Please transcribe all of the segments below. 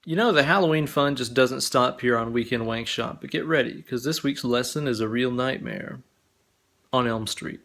You know, the Halloween fun just doesn't stop here on Weekend Wankshop, but get ready, because this week's lesson is a real nightmare on Elm Street.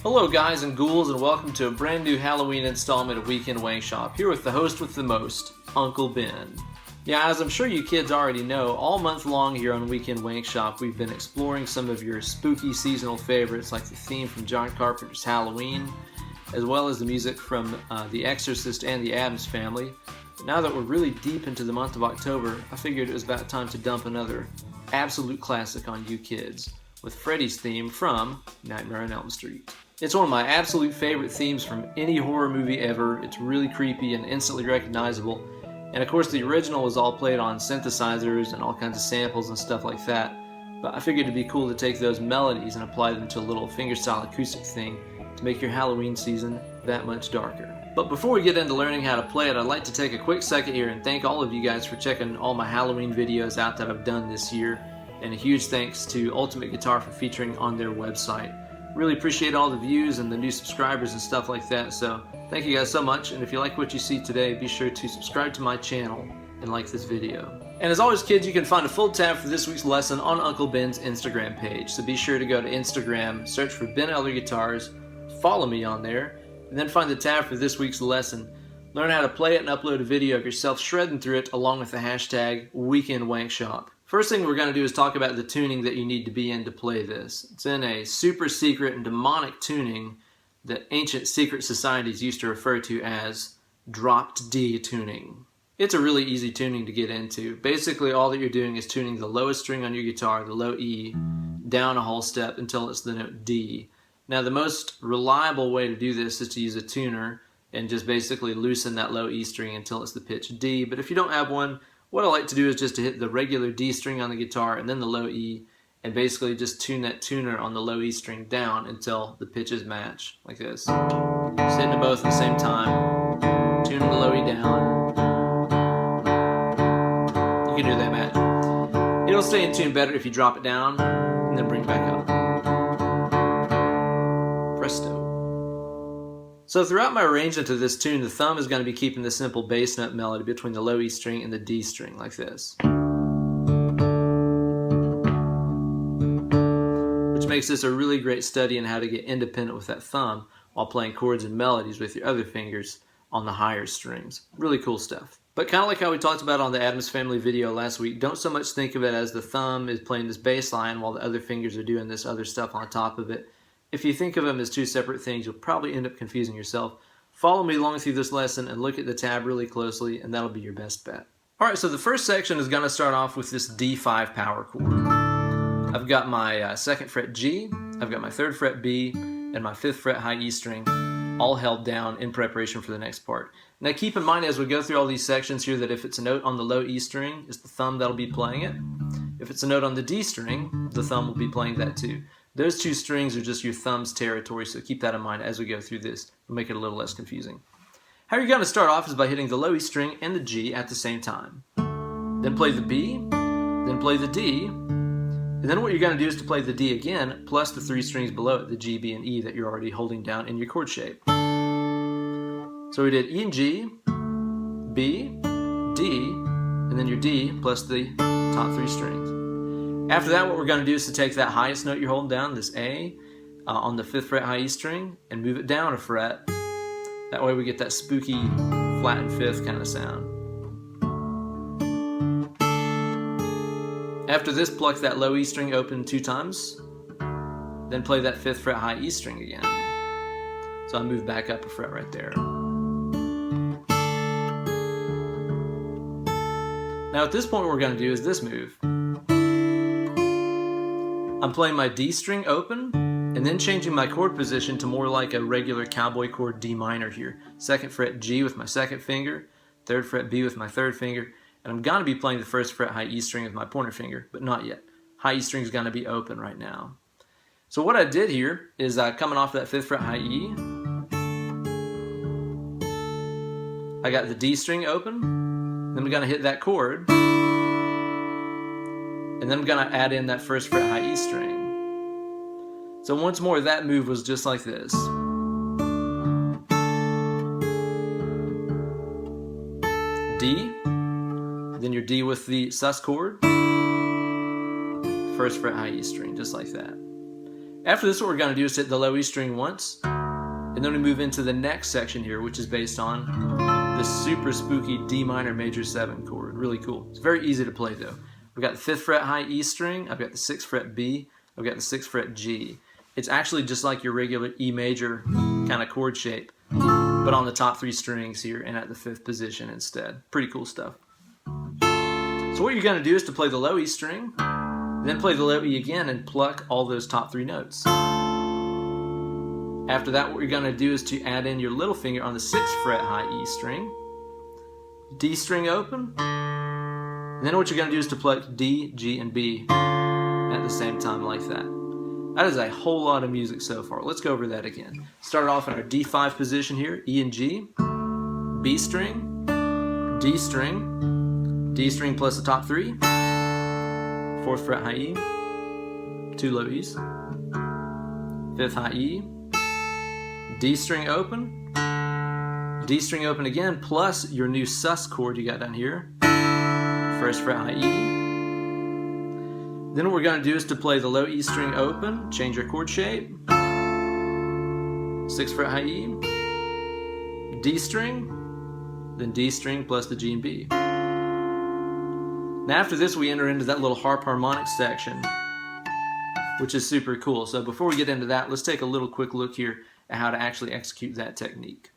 Hello guys and ghouls, and welcome to a brand new Halloween installment of Weekend Wankshop, here with the host with the most, Uncle Ben. Yeah, as I'm sure you kids already know, all month long here on Weekend Wankshop we've been exploring some of your spooky seasonal favorites like the theme from John Carpenter's Halloween, as well as the music from The Exorcist and the Addams Family. But now that we're really deep into the month of October, I figured it was about time to dump another absolute classic on you kids, with Freddy's theme from Nightmare on Elm Street. It's one of my absolute favorite themes from any horror movie ever. It's really creepy and instantly recognizable. And of course the original was all played on synthesizers and all kinds of samples and stuff like that. But I figured it'd be cool to take those melodies and apply them to a little fingerstyle acoustic thing to make your Halloween season that much darker. But before we get into learning how to play it, I'd like to take a quick second here and thank all of you guys for checking all my Halloween videos out that I've done this year. And a huge thanks to Ultimate Guitar for featuring on their website. Really appreciate all the views and the new subscribers and stuff like that, so thank you guys so much. And if you like what you see today, be sure to subscribe to my channel and like this video. And as always kids, you can find a full tab for this week's lesson on Uncle Ben's Instagram page, so be sure to go to Instagram, search for BenEllerGuitars, follow me on there, and then find the tab for this week's lesson. Learn how to play it and upload a video of yourself shredding through it along with the hashtag WeekendWankshop. First thing we're going to do is talk about the tuning that you need to be in to play this. It's in a super secret and demonic tuning that ancient secret societies used to refer to as dropped D tuning. It's a really easy tuning to get into. Basically all that you're doing is tuning the lowest string on your guitar, the low E, down a whole step until it's the note D. Now the most reliable way to do this is to use a tuner and just basically loosen that low E string until it's the pitch D. But if you don't have one, what I like to do is just to hit the regular D string on the guitar and then the low E, and basically just tune that tuner on the low E string down until the pitches match, like this. Just hitting them both at the same time, tuning the low E down. You can do that match. It'll stay in tune better if you drop it down and then bring it back up. Presto. So throughout my arrangement of this tune, the thumb is going to be keeping the simple bass note melody between the low E string and the D string, like this. Which makes this a really great study in how to get independent with that thumb while playing chords and melodies with your other fingers on the higher strings. Really cool stuff. But kind of like how we talked about on the Addams Family video last week, don't so much think of it as the thumb is playing this bass line while the other fingers are doing this other stuff on top of it. If you think of them as two separate things, you'll probably end up confusing yourself. Follow me along through this lesson and look at the tab really closely, and that'll be your best bet. Alright, so the first section is going to start off with this D5 power chord. I've got my 2nd fret G, I've got my 3rd fret B, and my 5th fret high E string, all held down in preparation for the next part. Now keep in mind as we go through all these sections here that if it's a note on the low E string, it's the thumb that'll be playing it. If it's a note on the D string, the thumb will be playing that too. Those two strings are just your thumb's territory, so keep that in mind as we go through this. It'll make it a little less confusing. How you're going to start off is by hitting the low E string and the G at the same time. Then play the B, then play the D, and then what you're going to do is to play the D again, plus the 3 strings below it, the G, B, and E that you're already holding down in your chord shape. So we did E and G, B, D, and then your D plus the top 3 strings. After that, what we're going to do is to take that highest note you're holding down, this A, on the 5th fret high E string, and move it down a fret. That way we get that spooky flattened 5th kind of sound. After this, pluck that low E string open 2 times, then play that 5th fret high E string again. So I move back up a fret right there. Now at this point what we're going to do is this move. I'm playing my D string open, and then changing my chord position to more like a regular cowboy chord D minor here. 2nd fret G with my 2nd finger, 3rd fret B with my 3rd finger, and I'm going to be playing the 1st fret high E string with my pointer finger, but not yet. High E string is going to be open right now. So what I did here is coming off that 5th fret high E, I got the D string open, then I'm going to hit that chord, and then I'm going to add in that 1st fret high E string. So once more, that move was just like this. D, then your D with the sus chord, 1st fret high E string, just like that. After this, what we're going to do is hit the low E string once, and then we move into the next section here, which is based on this super spooky D minor major 7 chord. Really cool. It's very easy to play though. We've got the 5th fret high E string, I've got the 6th fret B, I've got the 6th fret G. It's actually just like your regular E major kind of chord shape, but on the top 3 strings here and at the 5th position instead. Pretty cool stuff. So what you're going to do is to play the low E string, then play the low E again and pluck all those top 3 notes. After that, what you're going to do is to add in your little finger on the 6th fret high E string, D string open, and then what you're going to do is to pluck D, G, and B at the same time like that. That is a whole lot of music so far. Let's go over that again. Started off in our D5 position here, E and G, B string, D string plus the top 3, 4th fret high E, 2 low E's, 5th high E, D string open again, plus your new sus chord you got down here, 1st fret high E. Then what we're going to do is to play the low E string open, change your chord shape, 6th fret high E, D string, then D string plus the G and B. Now after this we enter into that little harp harmonics section, which is super cool. So before we get into that, let's take a little quick look here at how to actually execute that technique.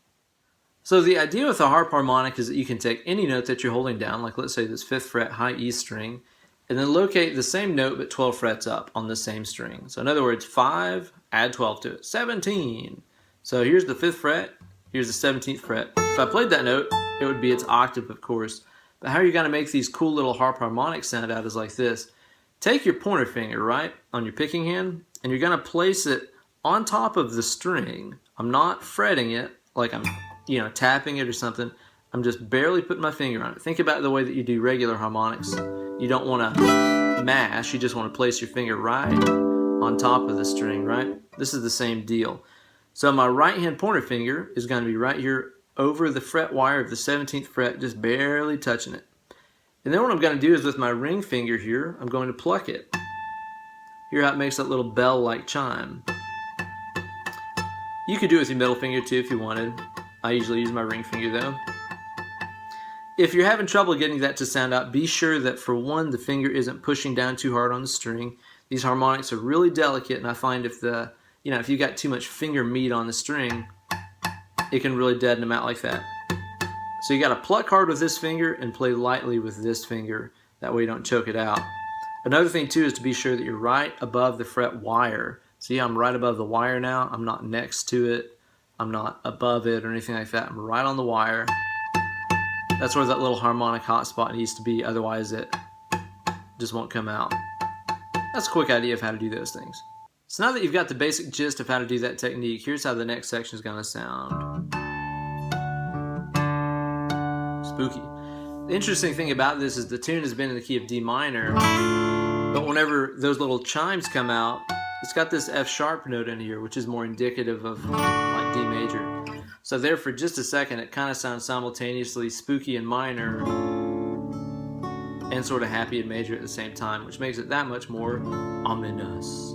So the idea with the harp harmonic is that you can take any note that you're holding down, like let's say this 5th fret high E string, and then locate the same note but 12 frets up on the same string. So in other words, 5, add 12 to it, 17. So here's the 5th fret, here's the 17th fret. If I played that note, it would be its octave, of course. But how you're going to make these cool little harp harmonics sound out is like this. Take your pointer finger, right, on your picking hand, and you're going to place it on top of the string. I'm not fretting it like I'm, tapping it or something. I'm just barely putting my finger on it. Think about the way that you do regular harmonics. You don't want to mash, you just want to place your finger right on top of the string, right? This is the same deal. So my right hand pointer finger is going to be right here over the fret wire of the 17th fret, just barely touching it. And then what I'm going to do is with my ring finger here, I'm going to pluck it. Hear how it makes that little bell-like chime. You could do it with your middle finger too if you wanted. I usually use my ring finger though. If you're having trouble getting that to sound out, be sure that for one, the finger isn't pushing down too hard on the string. These harmonics are really delicate, and I find if you got too much finger meat on the string, it can really deaden them out like that. So you got to pluck hard with this finger and play lightly with this finger. That way you don't choke it out. Another thing too is to be sure that you're right above the fret wire. See, I'm right above the wire now. I'm not next to it. I'm not above it or anything like that. I'm right on the wire. That's where that little harmonic hot spot needs to be, otherwise it just won't come out. That's a quick idea of how to do those things. So now that you've got the basic gist of how to do that technique, here's how the next section is going to sound. Spooky. The interesting thing about this is the tune has been in the key of D minor, but whenever those little chimes come out, it's got this F sharp note in here, which is more indicative of like D major. So there for just a second, it kind of sounds simultaneously spooky in minor and sort of happy in major at the same time, which makes it that much more ominous.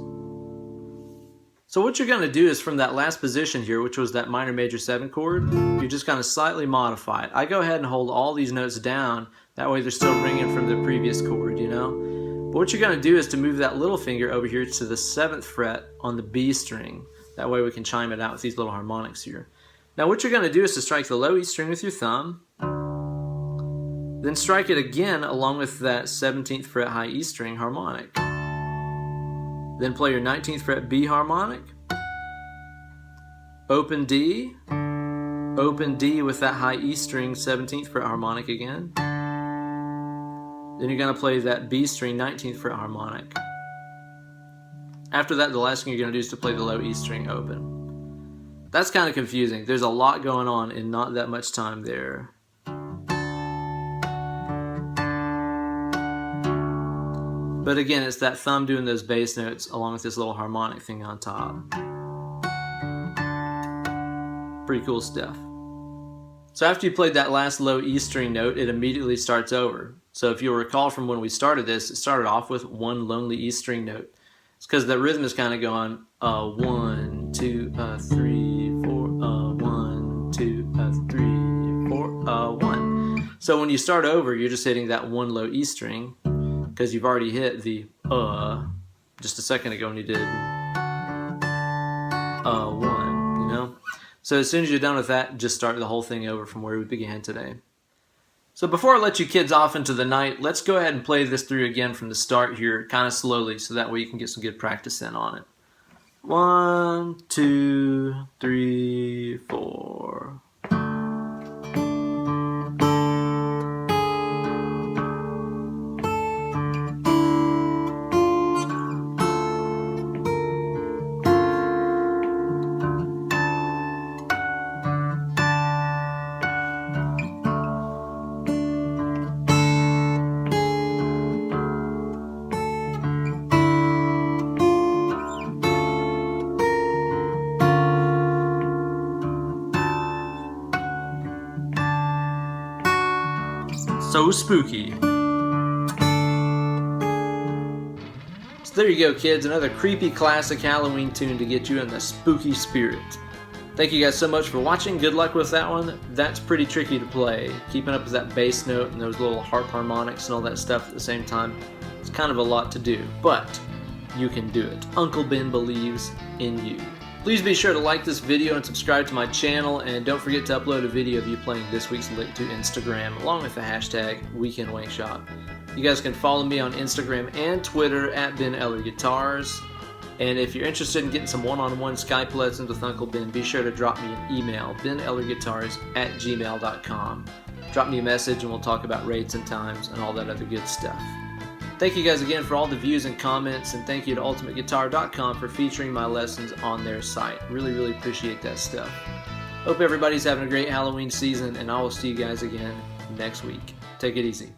So what you're going to do is from that last position here, which was that minor major 7 chord, you're just going to slightly modify it. I go ahead and hold all these notes down, that way they're still ringing from the previous chord, But what you're going to do is to move that little finger over here to the 7th fret on the B string. That way we can chime it out with these little harmonics here. Now what you're going to do is to strike the low E string with your thumb, then strike it again along with that 17th fret high E string harmonic. Then play your 19th fret B harmonic, open D with that high E string 17th fret harmonic again. Then you're going to play that B string 19th fret harmonic. After that, the last thing you're going to do is to play the low E string open. That's kind of confusing. There's a lot going on in not that much time there. But again, it's that thumb doing those bass notes along with this little harmonic thing on top. Pretty cool stuff. So after you played that last low E string note, it immediately starts over. So if you'll recall from when we started this, it started off with one lonely E string note. It's because the rhythm is kind of going 1, 2, 3, 4, 1, 2, 3, 4, 1. So when you start over, you're just hitting that one low E string, because you've already hit the just a second ago when you did 1, you know? So as soon as you're done with that, just start the whole thing over from where we began today. So before I let you kids off into the night, let's go ahead and play this through again from the start here, kind of slowly, so that way you can get some good practice in on it. 1, 2, 3, 4. So spooky. So there you go, kids, another creepy classic Halloween tune to get you in the spooky spirit. Thank you guys so much for watching. Good luck with that one. That's pretty tricky to play. Keeping up with that bass note and those little harp harmonics and all that stuff at the same time. It's kind of a lot to do, but you can do it. Uncle Ben believes in you. Please be sure to like this video and subscribe to my channel, and don't forget to upload a video of you playing this week's lick to Instagram along with the hashtag Weekend Wankshop. You guys can follow me on Instagram and Twitter at BenEllerGuitars, and if you're interested in getting some one-on-one Skype lessons with Uncle Ben, be sure to drop me an email, BenEllerGuitars@gmail.com. Drop me a message and we'll talk about rates and times and all that other good stuff. Thank you guys again for all the views and comments, and thank you to UltimateGuitar.com for featuring my lessons on their site. Really, really appreciate that stuff. Hope everybody's having a great Halloween season, and I will see you guys again next week. Take it easy.